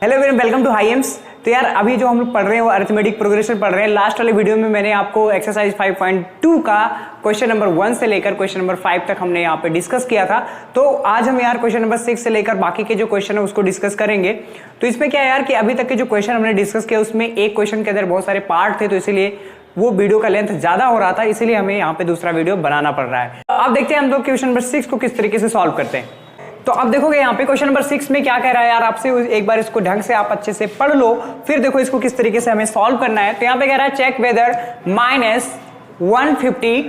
Hello everyone, welcome to high aims. तो यार अभी जो हम लोग पढ़ रहे हैं वो अरिथमेटिक प्रोग्रेशन पढ़ रहे हैं। लास्ट वाले वीडियो में मैंने आपको एक्सरसाइज 5.2 का क्वेश्चन नंबर 1 से लेकर क्वेश्चन नंबर 5 तक हमने यहाँ पे डिस्कस किया था। तो आज हम यार क्वेश्चन नंबर 6 से लेकर बाकी के जो क्वेश्चन है उसको डिस्कस करेंगे। तो इसमें क्या है यार कि अभी तक के जो क्वेश्चन हमने डिस्कस किया उसमें एक क्वेश्चन के अंदर बहुत सारे पार्ट थे, तो इसीलिए वो वीडियो का लेंथ ज्यादा हो रहा था, इसीलिए हमें यहाँ पे दूसरा वीडियो बनाना पड़ रहा है। अब देखते हैं हम लोग क्वेश्चन नंबर 6 को किस तरीके से सॉल्व करते हैं। तो अब देखोगे यहाँ पे क्वेश्चन नंबर 6 में क्या कह रहा है यार आपसे, एक बार इसको ढंग से आप अच्छे से पढ़ लो, फिर देखो इसको किस तरीके से हमें सॉल्व करना है। तो यहाँ पे कह रहा है check whether -150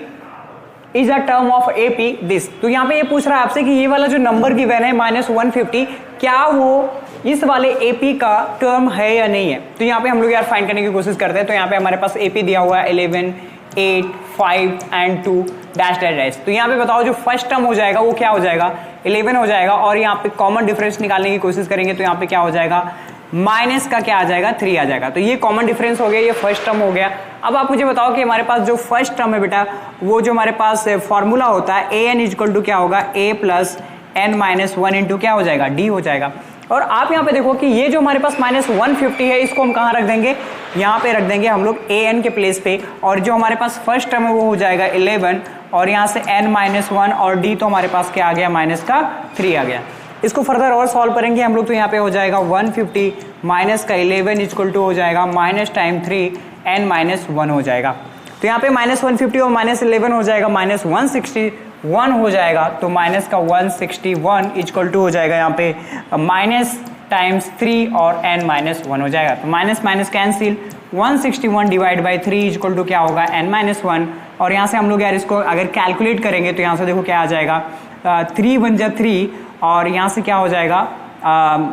is a term of AP this. तो यहाँ पे ये पूछ रहा है आपसे कि ये वाला जो नंबर गिवन है -150, क्या वो इस वाले एपी का टर्म है या नहीं है। तो यहाँ पे हम लोग यार फाइंड करने की कोशिश करते हैं। तो यहाँ पे हमारे पास एपी दिया हुआ है 11, 8, 5 एंड 2 डैश डैश डैश। तो यहाँ पे बताओ जो फर्स्ट टर्म हो जाएगा वो क्या हो जाएगा, 11 हो जाएगा। और यहाँ पे कॉमन डिफरेंस निकालने की कोशिश करेंगे तो यहाँ पे क्या हो जाएगा, माइनस का क्या आ जाएगा, 3 आ जाएगा। तो ये कॉमन डिफरेंस हो गया, ये फर्स्ट टर्म हो गया। अब आप मुझे बताओ कि हमारे पास जो फर्स्ट टर्म है बेटा, वो जो हमारे पास फॉर्मूला होता है ए एन इक्वल टू क्या होगा, a plus n minus 1 into क्या हो जाएगा, d हो जाएगा। और आप यहाँ पे देखो कि ये जो हमारे पास -150 है इसको हम कहाँ रख देंगे, यहाँ पे रख देंगे हम लोग a n के प्लेस पे। और जो हमारे पास फर्स्ट टर्म है वो हो जाएगा 11, और यहाँ से n माइनस 1 और d तो हमारे पास क्या आ गया, माइनस का 3 आ गया। इसको फर्दर और सॉल्व करेंगे हम लोग तो यहाँ पे हो जाएगा 150 माइनस का 11 इक्वल टू हो जाएगा माइनस टाइम 3 n माइनस 1 हो जाएगा। तो यहाँ पे -150 और -11 हो जाएगा -161 हो जाएगा। तो माइनस का 161 इक्वल टू हो जाएगा यहाँ पे माइनस टाइम्स 3 और n माइनस 1 हो जाएगा। तो minus minus cancel, 161 divide by 3 equal to क्या होगा, n माइनस 1। और यहाँ से हम लोग यार इसको अगर कैलकुलेट करेंगे तो यहाँ से देखो क्या आ जाएगा, 3 1 जा 3, और यहाँ से क्या हो जाएगा,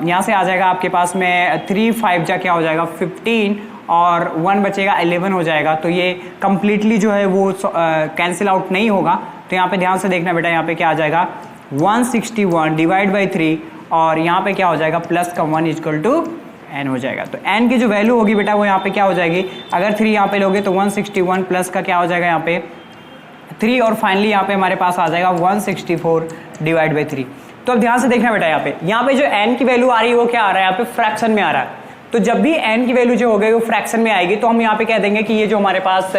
यहाँ से आ जाएगा आपके पास में 3 5 जा क्या हो जाएगा 15, और 1 बचेगा 11 हो जाएगा। तो ये कंप्लीटली जो है वो कैंसिल आउट नहीं होगा। तो यहाँ पे ध्यान से देखना बेटा, यहाँ पे क्या आ जाएगा 161 डिवाइड बाई 3, और यहाँ पे क्या हो जाएगा प्लस का 1 इक्वल टू n हो जाएगा। तो n की जो वैल्यू होगी बेटा वो यहाँ पे क्या हो जाएगी, अगर 3 यहाँ पे लोगे तो 161 प्लस का क्या हो जाएगा यहाँ पे 3, और फाइनली यहाँ पे हमारे पास आ जाएगा 164 डिवाइड बाई 3। तो अब ध्यान से देखना बेटा, यहाँ पे जो n की वैल्यू आ रही है वो क्या आ रहा है, यहाँ पे फ्रैक्शन में आ रहा है। तो जब भी n की वैल्यू जो हो गई वो फ्रैक्शन में आएगी तो हम यहाँ पे कह देंगे कि ये जो हमारे पास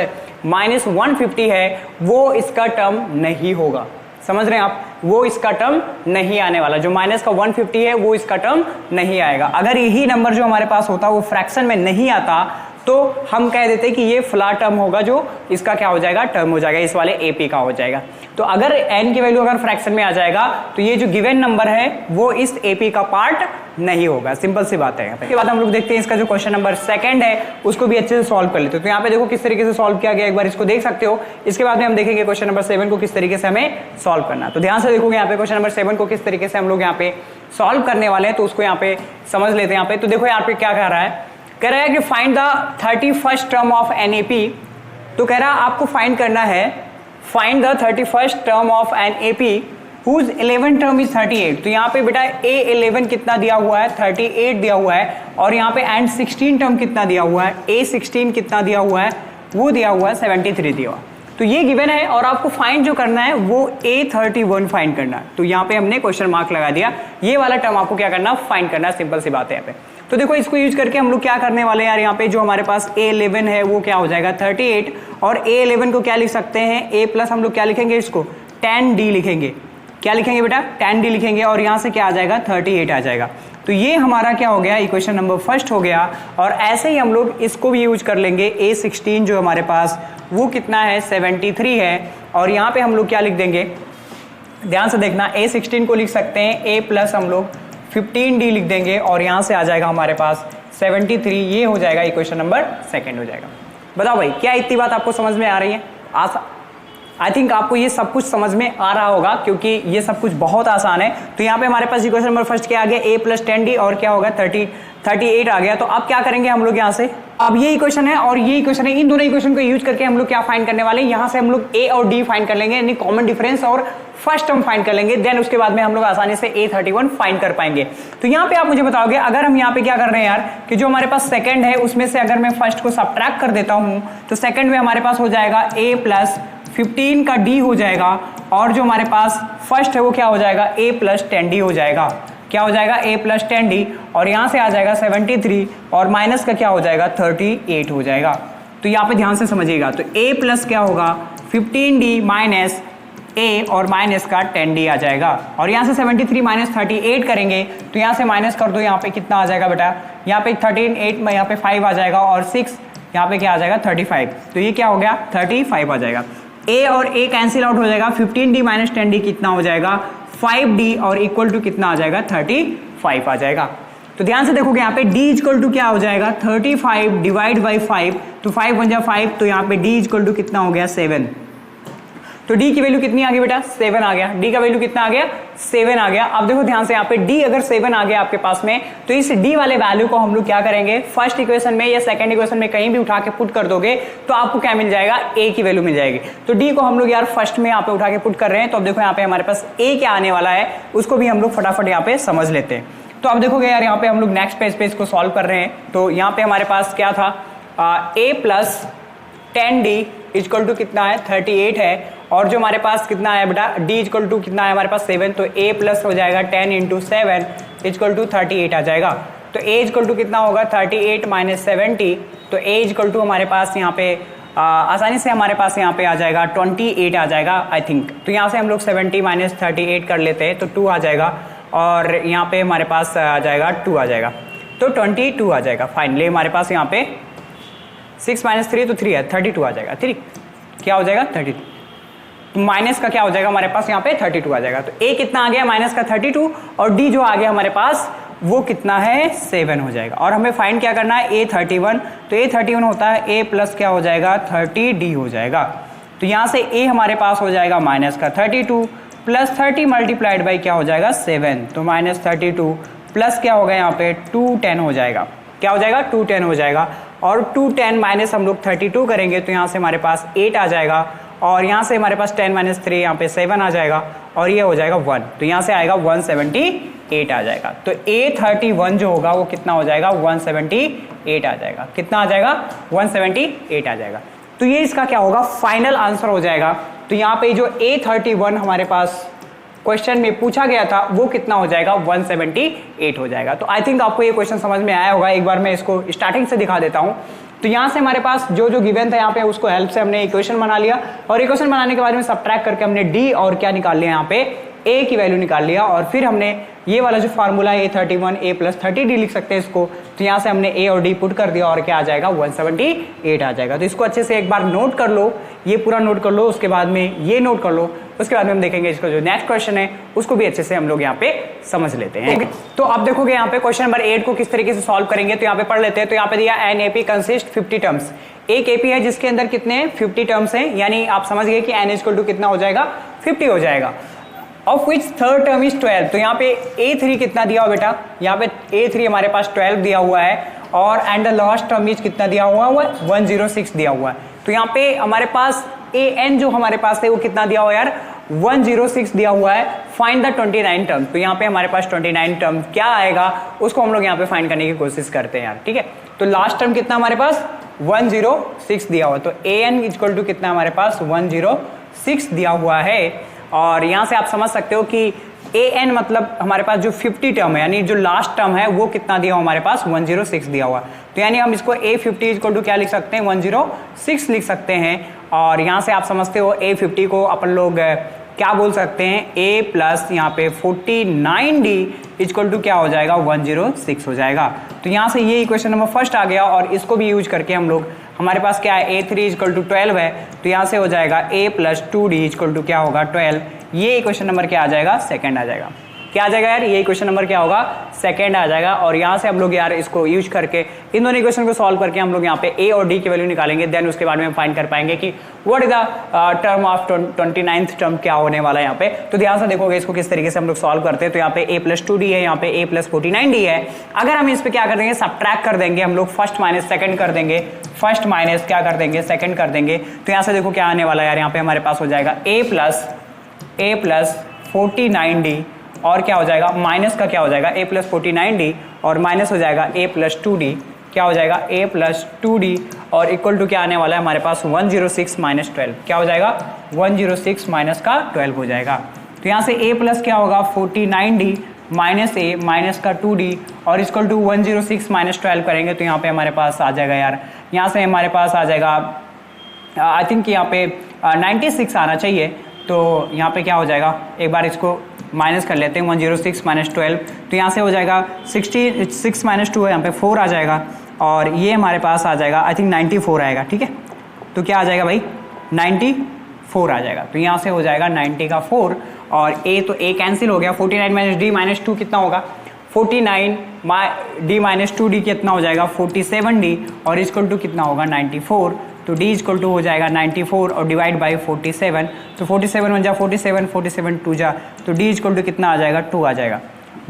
-150 है वो इसका टर्म नहीं होगा। समझ रहे हैं आप, वो इसका टर्म नहीं आने वाला। जो माइनस का 150 है वो इसका टर्म नहीं आएगा। अगर यही नंबर जो हमारे पास होता वो फ्रैक्शन में नहीं आता तो हम कह देते कि ये फ्ला टर्म होगा, जो इसका क्या हो जाएगा, टर्म हो जाएगा, इस वाले एपी का हो जाएगा। तो अगर n की वैल्यू अगर फ्रैक्शन में आ जाएगा तो ये जो गिवन नंबर है वो इस एपी का पार्ट नहीं होगा। सिंपल सी बात है। इसके बाद हम लोग देखते हैं इसका जो क्वेश्चन नंबर 2 है उसको भी अच्छे से सॉल्व कर लेते हैं। तो यहाँ पे देखो किस तरीके से सॉल्व किया गया, एक बार इसको देख सकते हो। इसके बाद में हम देखेंगे क्वेश्चन नंबर 7 को किस तरीके से हमें सॉल्व करना। तो ध्यान से देखोगे यहाँ पे क्वेश्चन नंबर 7 को किस तरीके से हम लोग यहाँ पे सॉल्व करने वाले हैं, तो उसको यहाँ पे समझ लेते हैं। यहाँ पे तो देखो यहाँ पे क्या कह रहा है, कह रहा है कि find the 31st term of an AP. तो कह रहा है आपको फाइंड करना है, find the 31st term of an AP whose 11 term is 38। तो यहाँ पे बेटा A11 कितना दिया हुआ है, 38 दिया हुआ है, और यहाँ पे एंड 16 टर्म कितना दिया हुआ है, A16 कितना दिया हुआ है, वो दिया हुआ है 73 दिया हुआ। तो ये गिवन है और आपको फाइंड जो करना है वो A31 फाइंड करना है। तो यहाँ पे हमने क्वेश्चन मार्क लगा दिया, ये वाला टर्म आपको क्या करना, फाइंड करना। सिंपल सी बात है यहाँ पे। तो देखो इसको यूज करके हम लोग क्या करने वाले हैं यार, यहाँ पे जो हमारे पास A11 है वो क्या हो जाएगा 38, और A11 को क्या लिख सकते हैं, A प्लस हम लोग क्या लिखेंगे, इसको 10D लिखेंगे। क्या लिखेंगे बेटा, 10D लिखेंगे, और यहाँ से क्या आ जाएगा 38 आ जाएगा। तो ये हमारा क्या हो गया, इक्वेशन नंबर 1 हो गया। और ऐसे ही हम लोग इसको भी यूज कर लेंगे, A16 जो हमारे पास वो कितना है 73 है, और यहाँ पे हम लोग क्या लिख देंगे, ध्यान से देखना, A16 को लिख सकते हैं A प्लस हम लोग 15D लिख देंगे, और यहाँ से आ जाएगा हमारे पास 73। ये हो जाएगा इक्वेशन नंबर 2 हो जाएगा। बताओ भाई क्या इतनी बात आपको समझ में आ रही है? आई थिंक आपको ये सब कुछ समझ में आ रहा होगा क्योंकि ये सब कुछ बहुत आसान है। तो यहाँ पे हमारे पास इक्वेशन नंबर 1 क्या आ गया, A प्लस 10D, और क्या होगा 38 आ गया। तो अब क्या करेंगे हम लोग यहाँ से, अब ये इक्वेशन है और ये इक्वेशन है, इन दोनों इक्वेशन को यूज करके हम लोग क्या फाइंड करने वाले हैं, यहाँ से हम लोग A और D फाइंड कर लेंगे, यानी कॉमन डिफरेंस और फर्स्ट टर्म फाइंड कर लेंगे। देन उसके बाद में हम लोग आसानी से A31 फाइंड कर पाएंगे। तो यहाँ पे आप मुझे बताओगे, अगर हम यहाँ पे क्या कर रहे हैं यार कि जो हमारे पास सेकंड है उसमें से अगर मैं फर्स्ट को सब्ट्रैक्ट कर देता हूँ तो सेकंड में हमारे पास हो जाएगा A प्लस 15 का D हो जाएगा, और जो हमारे पास फर्स्ट है वो क्या हो जाएगा A प्लस 10D हो जाएगा। क्या हो जाएगा A प्लस 10D। और यहाँ से आ जाएगा 73 और माइनस का क्या हो जाएगा 38 हो जाएगा। तो यहाँ पे ध्यान से समझिएगा, तो a प्लस क्या होगा 15d माइनस a और माइनस का 10d आ जाएगा। और यहाँ से 73 माइनस 38 करेंगे तो यहाँ से माइनस कर दो, यहाँ पे कितना आ जाएगा बेटा, यहाँ पे 13 8 में यहाँ पे 5 आ जाएगा और 6 यहाँ पे क्या आ जाएगा 35। तो ये क्या हो गया 35 आ जाएगा। a और a कैंसिल आउट हो जाएगा, 15d माइनस 10d कितना हो जाएगा 5d और इक्वल टू कितना आ जाएगा 35 आ जाएगा। तो ध्यान से देखोगे यहाँ पे d इक्वल टू क्या हो जाएगा 35 डिवाइड बाई 5, तो 5 बन जा 5, तो यहाँ पे d इक्वल टू कितना हो गया 7। तो d की वैल्यू कितनी आ गई बेटा 7 आ गया, d का वैल्यू कितना आ गया 7 आ गया। अब देखो ध्यान से यहाँ पे d अगर 7 आ गया आपके पास में, तो इस d वाले वैल्यू को हम लोग क्या करेंगे फर्स्ट इक्वेशन में या सेकंड इक्वेशन में कहीं भी उठा के पुट कर दोगे तो आपको क्या मिल जाएगा a की वैल्यू मिल जाएगी। तो d को हम लोग यार फर्स्ट में यहाँ पे उठा के पुट कर रहे हैं, तो अब देखो यहाँ पे हमारे पास a क्या आने वाला है उसको भी हम लोग फटाफट यहाँ पे समझ लेते हैं। तो अब देखोगे यार यहाँ पे हम लोग नेक्स्ट पेज पे इसको सॉल्व कर रहे हैं, तो यहाँ पे हमारे पास क्या था a plus 10d equal to कितना है 38 है, और जो हमारे पास कितना है बेटा d इक्वल टू कितना है हमारे पास 7, तो a प्लस हो जाएगा 10 इंटू 7 इक्वल टू 38 आ जाएगा। तो a इक्वल टू कितना होगा 38 माइनस 70, तो a इक्वल टू हमारे पास यहाँ पे आसानी से हमारे पास यहाँ पे आ जाएगा 28 आ जाएगा आई थिंक। तो यहाँ से हम लोग 70 माइनस 38 कर लेते हैं तो 2 आ जाएगा, और यहाँ पे हमारे पास आ जाएगा 2 आ जाएगा, तो 22 आ जाएगा। फाइनली हमारे पास यहाँ पे 6 माइनस 3 तो 3 है 32 आ जाएगा। ठीक क्या हो जाएगा 32, तो माइनस का क्या हो जाएगा हमारे पास यहाँ पे 32 आ जाएगा। तो a कितना आ गया माइनस का 32 और d जो आ गया हमारे पास वो कितना है 7 हो जाएगा। और हमें फाइंड क्या करना है a31, तो a31 होता है a प्लस क्या हो जाएगा 30d हो जाएगा। तो यहाँ से a हमारे पास हो जाएगा माइनस का 32 प्लस 30 मल्टीप्लाइड बाई क्या हो जाएगा 7, तो माइनस 32 प्लस क्या होगा यहाँ पे 210 हो जाएगा। क्या हो जाएगा 210 हो जाएगा, और 210 माइनस हम लोग 32 करेंगे तो यहाँ से हमारे पास 8 आ जाएगा, और यहाँ से हमारे पास 10 माइनस 3 यहाँ पे 7 आ जाएगा, और ये हो जाएगा 1, तो यहाँ से आएगा 178 आ जाएगा। तो a31 जो होगा वो कितना हो जाएगा 178 आ जाएगा। कितना आ जाएगा 178 आ जाएगा। तो ये इसका क्या होगा फाइनल आंसर हो जाएगा। तो यहाँ पे जो a31 हमारे पास क्वेश्चन में पूछा गया था वो कितना हो जाएगा 178 हो जाएगा। तो आई थिंक आपको ये क्वेश्चन समझ में आया होगा। एक बार मैं इसको स्टार्टिंग से दिखा देता हूँ। तो यहाँ से हमारे पास जो जो गिवन था यहाँ पे उसको हेल्प से हमने इक्वेशन बना लिया, और इक्वेशन बनाने के बाद में सबट्रैक्ट करके हमने d और क्या निकाल लिया यहाँ पे a की वैल्यू निकाल लिया, और फिर हमने ये वाला जो फार्मूला है a31 a प्लस 30d लिख सकते हैं इसको। तो यहाँ से हमने a और d पुट कर दिया और क्या आ जाएगा 178 आ जाएगा। तो इसको अच्छे से एक बार नोट कर लो, ये पूरा नोट कर लो, उसके बाद में ये नोट कर लो, उसके बाद में हम देखेंगे इसका जो नेक्स्ट क्वेश्चन है उसको भी अच्छे से हम लोग यहाँ पे समझ लेते हैं। तो अब देखोगे यहाँ पे क्वेश्चन नंबर 8 को किस तरीके से सॉल्व करेंगे, तो यहाँ पे पढ़ लेते हैं। तो यहाँ पे दिया एन एपी कंसिस्ट 50 टर्म्स, एक एपी है जिसके अंदर कितने 50 टर्म्स हैं, यानी आप समझ गए कि एन इक्वल टू कितना हो जाएगा 50 हो जाएगा। Of which third term is 12, तो यहाँ पे a3 कितना दिया हुआ बेटा, यहाँ पे a3 हमारे पास 12 दिया हुआ है, और and the last term is कितना दिया हुआ है 106 दिया हुआ है। तो यहाँ पे हमारे पास an जो हमारे पास है वो कितना दिया हुआ है यार 106 दिया हुआ है। फाइंड द 29 टर्म, तो यहाँ पे हमारे पास 29 टर्म क्या आएगा उसको हम लोग यहाँ पे फाइंड करने की कोशिश करते हैं यार। ठीक है, तो लास्ट टर्म कितना हमारे पास 106 दिया हुआ, तो an इक्वल टू कितना हमारे पास 106 दिया हुआ है। और यहाँ से आप समझ सकते हो कि an मतलब हमारे पास जो 50 टर्म है, यानी जो लास्ट टर्म है वो कितना दिया हुआ हमारे पास 106 दिया हुआ। तो यानी हम इसको a50 इक्वल टू क्या लिख सकते हैं 106 लिख सकते हैं। और यहाँ से आप समझते हो a50 को अपन लोग क्या बोल सकते हैं a प्लस यहाँ पे 49d इक्वल टू क्या हो जाएगा 106 हो जाएगा। तो यहाँ से ये इक्वेशन नंबर फर्स्ट आ गया, और इसको भी यूज करके हम लोग हमारे पास क्या है a3 इक्वल टू 12 है, तो यहाँ से हो जाएगा a plus 2d equal to क्या होगा 12। ये इक्वेशन नंबर क्या आ जाएगा सेकंड आ जाएगा। क्या आ जाएगा यार ये इक्वेशन नंबर क्या होगा सेकंड आ जाएगा। और यहाँ से हम लोग यार इसको यूज करके इन दोनों इक्वेशन को सॉल्व करके हम लोग यहाँ पे a और d की वैल्यू निकालेंगे। देन उसके बाद में हम फाइंड कर पाएंगे कि what is the term of 29th term क्या होने वाला है यहाँ पे। तो ध्यान से देखोगे इसको किस तरीके से हम लोग सॉल्व करते हैं। तो यहाँ पे a प्लस 2d है, यहाँ पे a प्लस 49d है। अगर हम इस पे क्या कर देंगे सबट्रैक्ट कर देंगे हम लोग, फर्स्ट माइनस सेकंड कर देंगे, फर्स्ट माइनस क्या कर देंगे सेकंड कर देंगे। तो यहाँ से देखो क्या आने वाला है यार, यहाँ पे हमारे पास हो जाएगा a प्लस 49d और क्या हो जाएगा माइनस का क्या हो जाएगा a प्लस 49d और माइनस हो जाएगा a प्लस 2d, क्या हो जाएगा a प्लस 2d और इक्वल टू क्या आने वाला है हमारे पास 106 माइनस 12, क्या हो जाएगा 106 माइनस का 12 हो जाएगा। तो यहाँ से a प्लस क्या होगा 49d माइनस ए माइनस का 2d और इक्वल टू 106 माइनस 12 करेंगे तो यहाँ पे हमारे पास आ जाएगा यार, यहाँ से हमारे पास आ जाएगा आई थिंक यहाँ पे 96 आना चाहिए। तो यहाँ पे क्या हो जाएगा, एक बार इसको माइनस कर लेते हैं 106 माइनस 12, तो यहाँ से हो जाएगा 66 माइनस 2 है, यहाँ पे 4 आ जाएगा और ये हमारे पास आ जाएगा आई थिंक 94 आएगा। ठीक है, तो क्या आ जाएगा भाई 94 आ जाएगा। तो यहाँ से हो जाएगा 90 का 4 और a तो a कैंसिल हो गया, 49 माइनस d माइनस 2 कितना होगा 49 d माइनस 2d कितना हो जाएगा 47d और इक्वल टू कितना होगा 94। तो d इक्वल टू हो जाएगा 94 और डिवाइड बाई 47, तो 47 1 जा 47, 47 2 जा, तो d इक्वल टू कितना आ जाएगा 2 आ जाएगा।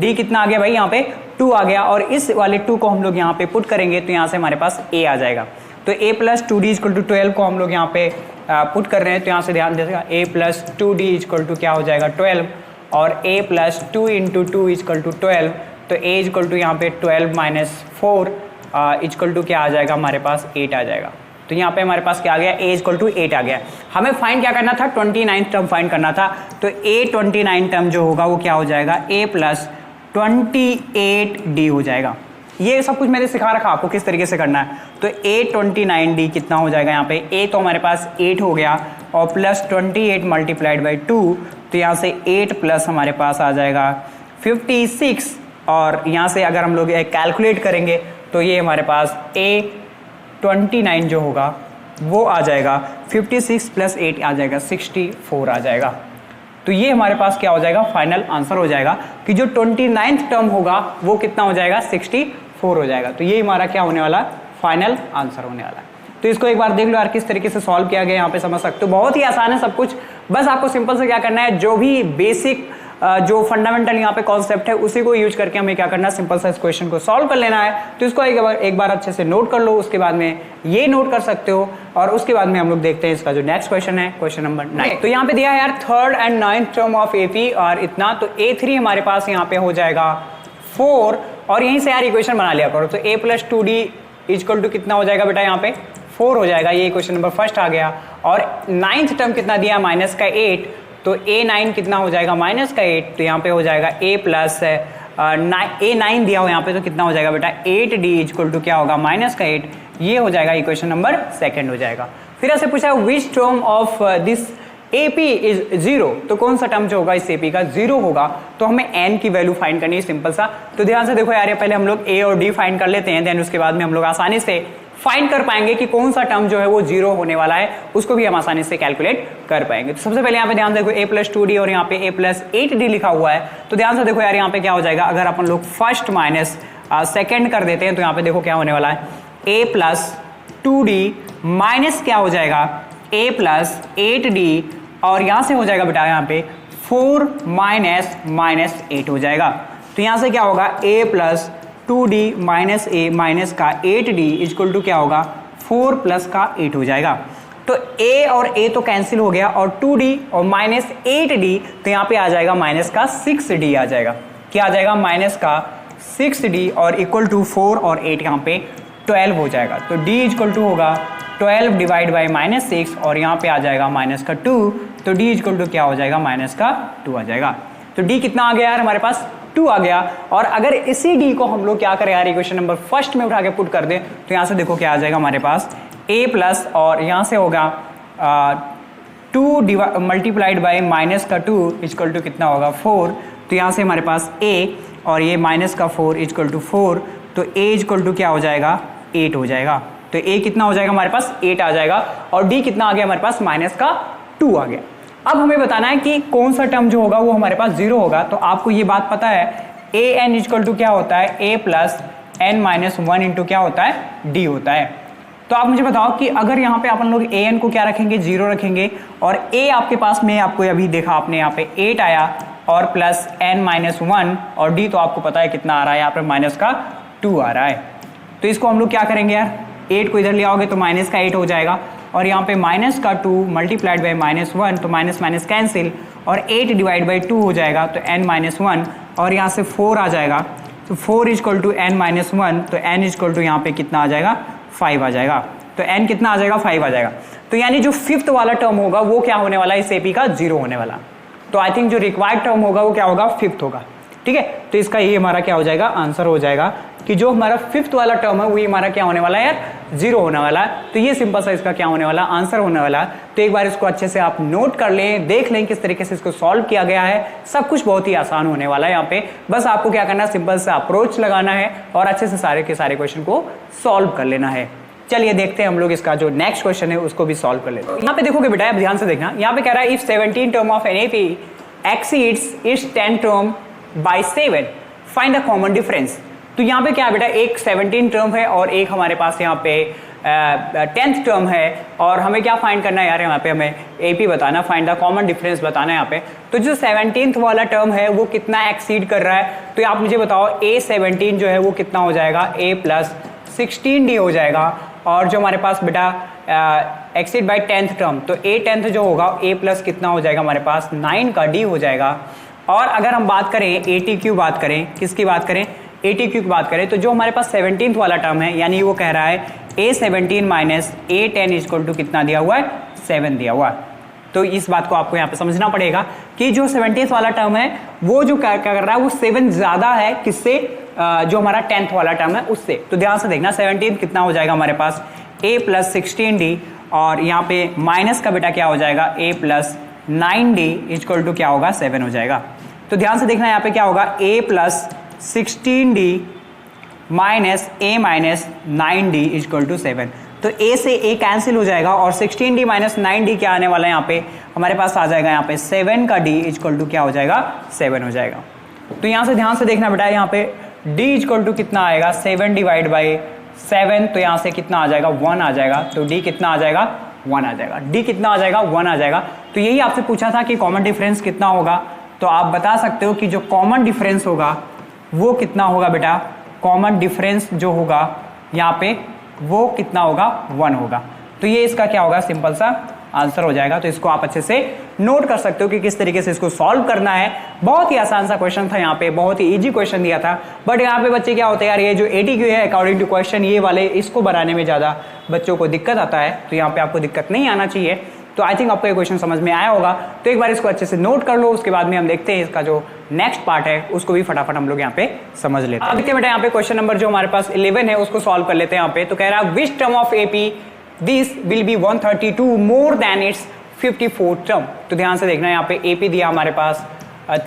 d कितना आ गया भाई यहाँ पे 2 आ गया और इस वाले 2 को हम लोग यहाँ पे पुट करेंगे तो यहाँ से हमारे पास a आ जाएगा। तो a plus 2d equal to 12 को हम लोग यहाँ पे पुट कर रहे हैं तो यहाँ से ध्यान दीजिएगा a plus 2d equal to क्या हो जाएगा 12 और a plus 2 into 2 equal to 12, तो a इक्वल टू यहाँ पे 12 माइनस 4 इक्वल टू क्या आ जाएगा हमारे पास 8 आ जाएगा। तो यहाँ पे हमारे पास क्या आ गया a इक्वल टू 8 आ गया। हमें फाइंड क्या करना था 29 टर्म फाइंड करना था, तो a 29 टर्म जो होगा वो क्या हो जाएगा a प्लस 28d हो जाएगा। ये सब कुछ मैंने सिखा रखा आपको किस तरीके से करना है। तो a 29d कितना हो जाएगा, यहाँ पे a तो हमारे पास 8 हो गया और प्लस 28 मल्टीप्लाइड बाई 2, तो यहाँ से 8 प्लस हमारे पास आ जाएगा 56 और यहाँ से अगर हम लोग कैलकुलेट करेंगे तो ये हमारे पास a 29 जो होगा वो आ जाएगा 56 प्लस 8 आ जाएगा 64 आ जाएगा। तो ये हमारे पास क्या हो जाएगा फाइनल आंसर हो जाएगा कि जो 29th टर्म होगा वो कितना हो जाएगा 64 हो जाएगा। तो ये हमारा क्या होने वाला फाइनल आंसर होने वाला है। तो इसको एक बार देख लो यार किस तरीके से सॉल्व किया गया, यहाँ पे समझ सकते हो बहुत ही आसान है सब कुछ। बस आपको सिंपल से क्या करना है, जो भी बेसिक जो फंडामेंटल यहाँ पे कॉन्सेप्ट है उसी को यूज करके हमें क्या करना है, सिंपल सा इस क्वेश्चन को सॉल्व कर लेना है। तो इसको एक बार अच्छे से नोट कर लो, उसके बाद में ये नोट कर सकते हो और उसके बाद में हम लोग देखते हैं इसका जो नेक्स्ट क्वेश्चन है, क्वेश्चन नंबर 9। तो यहाँ पे दिया है यार 3rd and 9th term of AP और इतना, तो a3 हमारे पास यहाँ पे हो जाएगा 4 और यहीं से यार इक्वेशन बना लिया करो। तो a plus 2d equal to कितना हो जाएगा बेटा यहाँ पे 4 हो जाएगा, ये क्वेश्चन नंबर फर्स्ट आ गया। और 9th टर्म कितना दिया माइनस का 8, तो a9 कितना हो जाएगा माइनस का 8, तो यहाँ पे हो जाएगा a प्लस a9 दिया हो यहाँ पे तो कितना हो जाएगा बेटा 8d इक्वल टू क्या होगा माइनस का 8, ये हो जाएगा इक्वेशन नंबर सेकंड हो जाएगा। फिर ऐसे पूछा है which term of this AP is 0, तो कौन सा टर्म जो होगा इस AP का 0 होगा, तो हमें n की वैल्यू फाइंड करनी है सिंपल सा। तो ध्यान से देखो यार, ये पहले हम लोग a और d फाइंड कर लेते हैं, देन उसके बाद में हम लोग आसानी से फाइंड कर पाएंगे कि कौन सा टर्म जो है वो 0 होने वाला है, उसको भी हम आसानी से कैलकुलेट कर पाएंगे। तो सबसे पहले यहाँ पे ध्यान देखो a प्लस 2d और यहाँ पे a प्लस 8d लिखा हुआ है, तो ध्यान से देखो यार यहाँ पे क्या हो जाएगा, अगर अपन लोग फर्स्ट माइनस सेकेंड कर देते हैं तो यहाँ पे देखो क्या होने वाला है, a प्लस 2d माइनस क्या हो जाएगा a प्लस 8d और यहां से हो जाएगा बेटा यहाँ पे 4 माइनस 8 हो जाएगा। तो यहां से क्या होगा a plus 2d minus a minus का 8d इक्वल टू क्या होगा 4 प्लस का 8 हो जाएगा। तो a और a तो कैंसिल हो गया और 2d और माइनस 8d, तो यहाँ पे आ जाएगा माइनस का 6d आ जाएगा। क्या आ जाएगा माइनस का 6d और इक्वल टू 4 और 8 यहाँ पे 12 हो जाएगा। तो d इक्वल टू होगा 12 डिवाइड बाई माइनस 6 और यहाँ पे आ जाएगा माइनस का 2, तो d इक्वल टू क्या हो जाएगा माइनस का 2 आ जाएगा। तो d कितना आ गया यार हमारे पास 2 आ गया। और अगर इसी d को हम लोग क्या करें यार इक्वेशन नंबर फर्स्ट में उठा के पुट कर दें, तो यहाँ से देखो क्या आ जाएगा हमारे पास a प्लस और यहाँ से होगा 2 मल्टीप्लाइड बाई माइनस का 2 इक्वल टू कितना होगा 4, तो यहाँ से हमारे पास a और ये माइनस का 4 इक्वल टू 4, तो a इक्वल टू क्या हो जाएगा 8 हो जाएगा। तो a कितना हो जाएगा हमारे पास 8 आ जाएगा और d कितना आ गया हमारे पास माइनस का 2 आ गया। अब हमें बताना है कि कौन सा टर्म जो होगा वो हमारे पास 0 होगा। तो आपको ये बात पता है a n इक्वल टू क्या होता है a plus n minus 1 into क्या होता है d होता है। तो आप मुझे बताओ कि अगर यहाँ पे अपन लोग a n को क्या रखेंगे 0 रखेंगे और a आपके पास में आपको अभी देखा आपने यहाँ पे 8 आया और प्लस n माइनस 1 और d तो आपको पता है कितना आ रहा है यहाँ पे माइनस का 2 आ रहा है। तो इसको हम लोग क्या करेंगे यार 8 को इधर ले आओगे तो माइनस का 8 हो जाएगा और यहाँ पे माइनस का 2 मल्टीप्लाइड बाई माइनस 1, तो माइनस माइनस कैंसिल और 8 डिवाइड बाई 2 हो जाएगा, तो n माइनस 1 और यहाँ से 4 आ जाएगा, तो 4 इक्वल टू n माइनस 1, तो n इक्वल टू यहाँ पे कितना आ जाएगा 5 आ जाएगा। तो n कितना आ जाएगा 5 आ जाएगा। तो यानी जो फिफ्थ वाला टर्म होगा वो क्या होने वाला है इस AP का 0 होने वाला। तो आई थिंक जो रिक्वायर्ड टर्म होगा वो क्या होगा फिफ्थ होगा। ठीक है। तो इसका ये हमारा क्या हो जाएगा, आंसर हो जाएगा कि जो हमारा फिफ्थ वाला टर्म है वो हमारा क्या होने वाला है यार, 0 होने वाला है। तो ये सिंपल सा इसका क्या होने वाला, आंसर होने वाला है। तो एक बार इसको अच्छे से आप नोट कर लें, देख लें किस तरीके से इसको सॉल्व किया गया है। सब कुछ बहुत ही आसान होने वाला है यहाँ पे। बस आपको क्या करना है, सिंपल सा अप्रोच लगाना है और अच्छे से सारे के सारे क्वेश्चन को सॉल्व कर लेना है। चलिए देखते हैं हम लोग इसका जो नेक्स्ट क्वेश्चन है उसको भी सॉल्व कर लेते हैं। यहाँ पे देखोगे बेटा, आप ध्यान से देखना, यहाँ पे कह रहा है if 17 term of an AP exceeds its 10 term by 7 find the common difference. तो यहाँ पे क्या है बेटा, एक 17 टर्म है और एक हमारे पास यहाँ पे 10th टर्म है और हमें क्या फाइंड करना है यार, यहाँ पे हमें एपी बताना, फाइंड द कॉमन डिफरेंस बताना है यहाँ पे। तो जो 17th वाला टर्म है वो कितना एक्सीड कर रहा है, तो आप मुझे बताओ A17 जो है वो कितना हो जाएगा, A प्लस 16D हो जाएगा। और जो हमारे पास बेटा एक्सीड बाय 10th टर्म, तो A10th जो होगा A प्लस कितना हो जाएगा हमारे पास 9 का D हो जाएगा। और अगर हम बात करें ATQ, बात करें किसकी बात करें, ATQ की बात करें, तो जो हमारे पास 17th वाला टर्म है यानी वो कह रहा है A17 minus A10 equal to कितना दिया हुआ है, 7 दिया हुआ है। तो इस बात को आपको यहाँ पे समझना पड़ेगा कि जो 17th वाला टर्म है वो जो क्या कर रहा है, वो 7 ज्यादा है किससे, जो हमारा 10th वाला टर्म है उससे। तो ध्यान से देखना, 17 कितना हो जाएगा हमारे पास A प्लस 16D और यहाँ पे माइनस का बेटा क्या हो जाएगा A plus 9D equal to क्या होगा, 7 हो जाएगा। तो ध्यान से देखना यहाँ पे क्या होगा, A plus 16D minus A minus 9D equal to 7। तो A से A कैंसिल हो जाएगा और 16D माइनस 9D क्या आने वाला है यहाँ पे, हमारे पास आ जाएगा यहाँ पे 7 का D इक्वल टू क्या हो जाएगा, 7 हो जाएगा। तो यहाँ से ध्यान से देखना बेटा, यहाँ पे D इक्वल टू कितना आएगा, 7 डिवाइड बाई 7, तो यहाँ से कितना आ जाएगा, 1 आ जाएगा। तो D कितना आ जाएगा, 1 आ जाएगा। D कितना आ जाएगा, 1 आ जाएगा। तो यही आपसे पूछा था कि कॉमन डिफरेंस कितना होगा, तो आप बता सकते हो कि जो कॉमन डिफरेंस होगा वो कितना होगा बेटा, कॉमन डिफरेंस जो होगा यहाँ पे वो कितना होगा, 1 होगा। तो ये इसका क्या होगा, सिंपल सा आंसर हो जाएगा। तो इसको आप अच्छे से नोट कर सकते हो कि किस तरीके से इसको सॉल्व करना है। बहुत ही आसान सा क्वेश्चन था, यहाँ पे बहुत ही इजी क्वेश्चन दिया था। बट यहाँ पे बच्चे क्या होते हैं यार, ये जो ATQ है अकॉर्डिंग टू क्वेश्चन, ये वाले इसको बनाने में ज्यादा बच्चों को दिक्कत आता है। तो यहाँ पे आपको दिक्कत नहीं आना चाहिए। तो आई थिंक आपको ये क्वेश्चन समझ में आया होगा। तो एक बार इसको अच्छे से नोट कर लो, उसके बाद में हम देखते हैं इसका जो नेक्स्ट पार्ट है उसको भी फटाफट हम लोग यहाँ पे समझ लेते हैं। अब देखते हैं बेटा, यहाँ पे क्वेश्चन नंबर जो हमारे पास 11 है उसको सॉल्व कर लेते हैं यहाँ पे। तो कह रहा है which term of AP this will be 132 more than it's 54 term. तो ध्यान से देखना, यहाँ पे AP दिया हमारे पास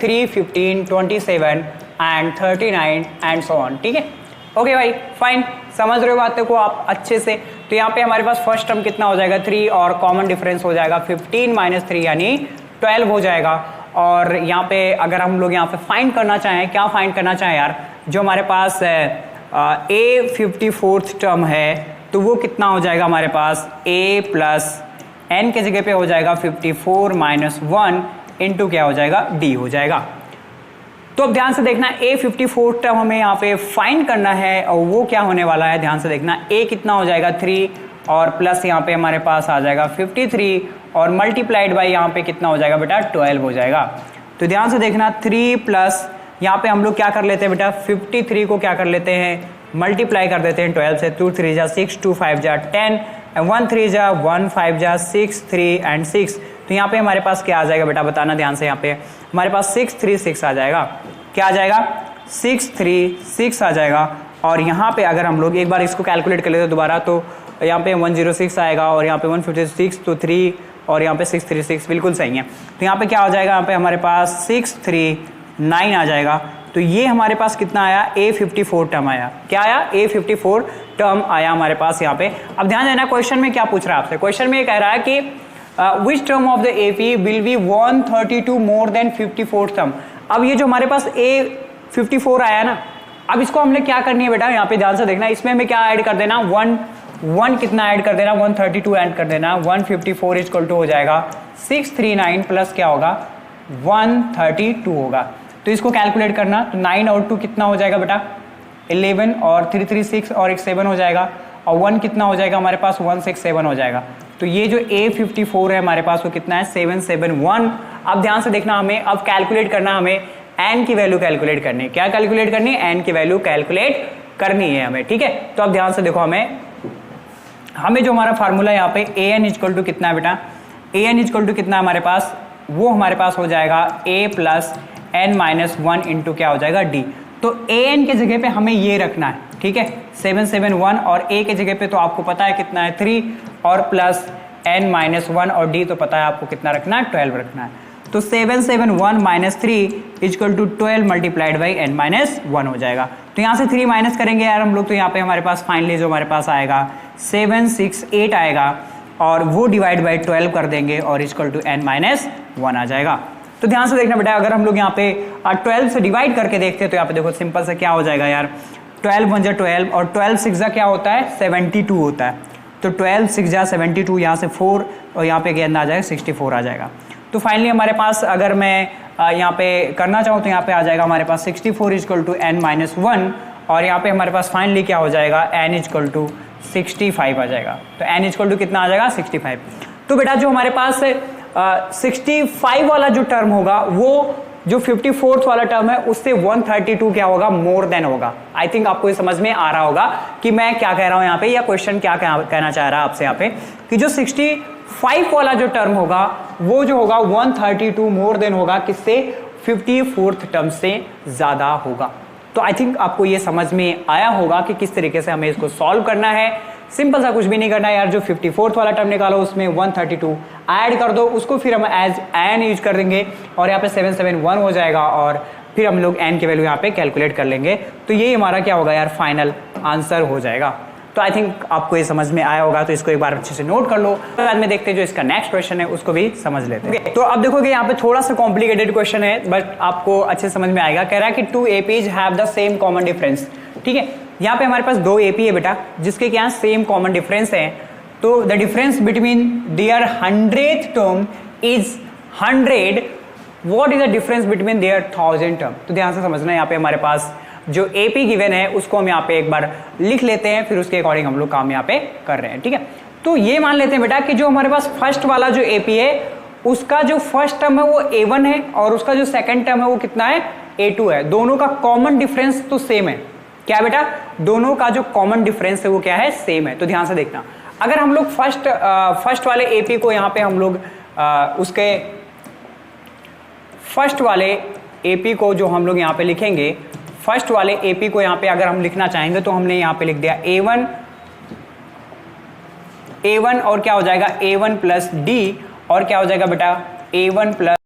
3, 15, 27 एंड 39 एंड सो ऑन। ठीक है, ओके भाई, फाइन, समझ रहे हो बातों को आप अच्छे से। तो यहाँ पे हमारे पास फर्स्ट टर्म कितना हो जाएगा, 3 और कॉमन डिफरेंस हो जाएगा 15 माइनस 3 यानी 12 हो जाएगा। और यहाँ पे अगर हम लोग यहाँ पे फाइंड करना चाहें, क्या फाइंड करना चाहें यार, जो हमारे पास A54th टर्म है तो वो कितना हो जाएगा हमारे पास, A प्लस n के जगह पे हो जाएगा 54 माइनस 1 इंटू क्या हो जाएगा, D हो जाएगा। तो अब ध्यान से देखना, A54 टर्म हमें यहाँ पे फाइंड करना है और वो क्या होने वाला है, ध्यान से देखना, A कितना हो जाएगा 3 और प्लस यहाँ पे हमारे पास आ जाएगा 53 और मल्टीप्लाइड बाई यहाँ पे कितना हो जाएगा बेटा, 12 हो जाएगा। तो ध्यान से देखना, 3 प्लस यहाँ पे हम लोग क्या कर लेते हैं बेटा, 53 को क्या कर लेते हैं, मल्टीप्लाई कर देते हैं 12 से। 2 3 जा 6, 2 5 जा 10 एंड 1 3 जा 1 5 जा 6 3 एंड 6। तो यहाँ पे हमारे पास क्या आ जाएगा बेटा, बताना ध्यान से, यहाँ पे हमारे पास 6 3 6 आ जाएगा। क्या आ जाएगा, 6 3 6 आ जाएगा। और यहाँ पे अगर हम लोग एक बार इसको कैलकुलेट कर लेते हैं दोबारा, तो यहाँ पे 106 आएगा और यहाँ पे 156, तो 3 और यहाँ पे 636 बिल्कुल सही है। तो यहाँ पे क्या हो जाएगा, यहाँ पे हमारे पास 639 आ जाएगा। तो ये हमारे पास कितना आया, A54 टर्म आया। क्या आया, A54 टर्म आया हमारे पास यहाँ पे। अब ध्यान देना, क्वेश्चन में क्या पूछ रहा है आपसे, क्वेश्चन में ये कह रहा है कि which term of the AP will be 132 more than 54 term. अब ये जो हमारे पास A54 आया ना, अब इसको हमने क्या करनी है बेटा, यहाँ पे ध्यान से देखना, इसमें हमें क्या ऐड कर देना, 1 कितना ऐड कर देना, 132 ऐड कर देना। 154 इक्वल टू हो जाएगा 639 प्लस क्या होगा, 132 होगा। तो इसको कैलकुलेट करना, तो 9 और 2 कितना हो जाएगा बेटा, 11 और 3 3 6 और एक 7 हो जाएगा और 1 कितना हो जाएगा हमारे पास, 167 हो जाएगा। तो ये जो A54 है हमारे पास वो कितना है, 771। अब ध्यान से देखना, हमें अब कैलकुलेट करना, हमें n की वैल्यू कैलकुलेट करनी है। क्या कैलकुलेट करनी है, n की वैल्यू कैलकुलेट करनी है हमें। ठीक है, तो अब ध्यान से देखो, हमें जो हमारा फार्मूला यहाँ पे an इक्वल टू कितना है बेटा, an इक्वल टू कितना हमारे पास, वो हमारे पास हो जाएगा A plus n minus 1 into क्या हो जाएगा d। तो an के जगह पे हमें ये रखना है, ठीक है 771, और a के जगह पे तो आपको पता है कितना है 3, और प्लस n माइनस 1, और d तो पता है आपको कितना रखना है 12 रखना है। तो 771 minus 3 equal to 12 multiplied by n minus 1 हो जाएगा। तो यहाँ से 3 माइनस करेंगे यार हम लोग, तो यहाँ पे हमारे पास फाइनली जो हमारे पास आएगा 768 आएगा, और वो डिवाइड बाई 12 कर देंगे और इजकल टू n माइनस 1 आ जाएगा। तो ध्यान से देखना बेटा, अगर हम लोग यहाँ पे 12 से डिवाइड करके देखते हैं तो यहाँ पे देखो सिंपल से क्या हो जाएगा यार, 12 1 जा 12 और 12 6 जा क्या होता है 72 होता है। तो 12 6 जा 72, यहाँ से 4 और यहाँ पे क्या आ जाएगा 64 आ जाएगा। तो फाइनली हमारे पास अगर मैं यहाँ पे करना चाहूँ तो यहाँ पे आ जाएगा हमारे पास 64 इजकल टू n माइनस 1, और यहाँ पे हमारे पास फाइनली क्या हो जाएगा n इजकल टू 65 आ जाएगा। तो n इजकल टू कितना आ जाएगा 65। तो बेटा जो हमारे पास 65 वाला जो टर्म होगा वो जो 54th वाला टर्म है उससे 132 क्या होगा मोर देन होगा। आई थिंक आपको ये समझ में आ रहा होगा कि मैं क्या कह रहा हूं यहाँ पे, या क्वेश्चन क्या कहना चाह रहा है आपसे यहाँ पे, कि जो 65 वाला जो टर्म होगा वो जो होगा 132 मोर देन होगा किससे 54th टर्म से ज्यादा होगा। तो आई थिंक आपको ये समझ में आया होगा कि किस तरीके से हमें इसको सॉल्व करना है। सिंपल सा कुछ भी नहीं करना है यार, जो 54th वाला टर्म निकालो उसमें 132 ऐड कर दो, उसको फिर हम एज एन यूज कर देंगे और यहाँ पे 771 हो जाएगा, और फिर हम लोग एन की वैल्यू यहाँ पे कैलकुलेट कर लेंगे। तो ये हमारा क्या होगा यार फाइनल आंसर हो जाएगा। तो आई थिंक आपको ये समझ में आया होगा, तो इसको एक बार अच्छे से नोट कर लो। तो बाद में देखते हैं जो इसका नेक्स्ट क्वेश्चन है उसको भी समझ लेते हैं। तो अब देखोगे यहाँ पे थोड़ा सा कॉम्प्लिकेटेड क्वेश्चन है, बट आपको अच्छे समझ में आएगा। कह रहा है कि 2 APs have the same common difference. ठीक है, यहाँ पे हमारे पास 2 AP है बेटा जिसके क्या सेम कॉमन डिफरेंस है। तो the difference between their 100th term is 100, what is the difference between their 1000 term. तो ध्यान से समझना, यहाँ पे हमारे पास जो AP गिवन है उसको हम यहाँ पे एक बार लिख लेते हैं, फिर उसके अकॉर्डिंग हम लोग काम यहाँ पे कर रहे हैं। ठीक है, तो ये मान लेते हैं बेटा कि जो हमारे पास फर्स्ट वाला जो AP है उसका जो फर्स्ट टर्म है वो A1 है, और उसका जो सेकंड टर्म है वो कितना है A2 है। दोनों का कॉमन डिफरेंस तो सेम है। क्या बेटा, दोनों का जो कॉमन डिफरेंस है वो क्या है सेम है। तो ध्यान से देखना, अगर हम लोग फर्स्ट वाले AP को यहाँ पे हम लोग उसके फर्स्ट वाले AP को जो हम लोग यहाँ पे लिखेंगे, फर्स्ट वाले AP को यहाँ पे अगर हम लिखना चाहेंगे तो हमने यहाँ पे लिख दिया A1 और क्या हो जाएगा A1 प्लस D, और क्या हो जाएगा बेटा A1 प्लस